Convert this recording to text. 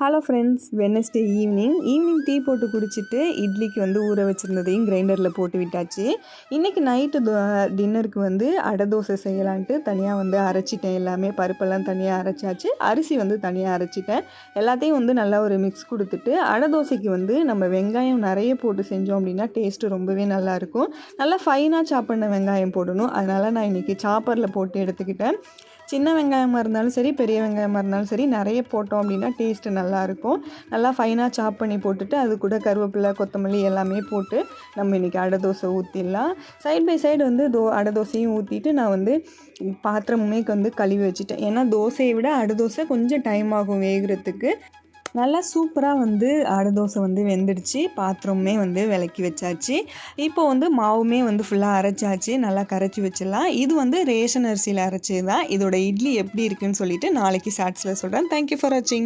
Hello friends, Wednesday evening tea போட்டு குடிச்சிட்டு இட்லிக்கு வந்து ஊற வச்சுருந்ததையும் கிரைண்டரில் போட்டு விட்டாச்சு. இன்றைக்கி நைட்டு டின்னருக்கு வந்து அடை தோசை செய்யலான்ட்டு தனியாக வந்து அரைச்சிட்டேன். எல்லாமே பருப்பெல்லாம் தனியாக அரைச்சாச்சு, அரிசி வந்து தனியாக அரைச்சிட்டேன். எல்லாத்தையும் வந்து நல்லா ஒரு மிக்ஸ் கொடுத்துட்டு அடை தோசைக்கு வந்து நம்ம வெங்காயம் நிறைய போட்டு செஞ்சோம் அப்படின்னா டேஸ்ட்டு ரொம்பவே நல்லாயிருக்கும். நல்லா ஃபைனாக சாப் பண்ண வெங்காயம் போடணும். அதனால் நான் இன்றைக்கி சாப்பரில் போட்டு எடுத்துக்கிட்டேன். சின்ன வெங்காயமாக இருந்தாலும் சரி, பெரிய வெங்காயமாக இருந்தாலும் சரி, நிறைய போட்டோம் அப்படின்னா டேஸ்ட்டு நல்லாயிருக்கும். நல்லா ஃபைனாக சாப் பண்ணி போட்டுட்டு அது கூட கருவேப்பிலை, கொத்தமல்லி எல்லாமே போட்டு நம்ம இன்றைக்கி அடை தோசை ஊற்றிடலாம். சைட் பை சைடு வந்து அடை தோசையும் ஊற்றிட்டு நான் வந்து பாத்திரமுமே வந்து கழுவி வச்சுட்டேன். ஏன்னா தோசையை விட அடை தோசை கொஞ்சம் டைம் ஆகும் வேகிறதுக்கு. நல்லா சூப்பராக வந்து அடை தோசை வந்து வெந்துடுச்சு. பாத்திரமே வந்து விளக்கி வச்சாச்சு. இப்போ வந்து மாவுமே வந்து ஃபுல்லாக அரைச்சாச்சு. நல்லா கரைச்சி வச்சிடலாம். இது வந்து ரேஷன் அரிசியில் அரைச்சது தான். இதோட இட்லி எப்படி இருக்குன்னு சொல்லிட்டு நாளைக்கு ஷார்ட்ஸில் சொல்கிறேன். தேங்க்யூ ஃபார் வாட்சிங்.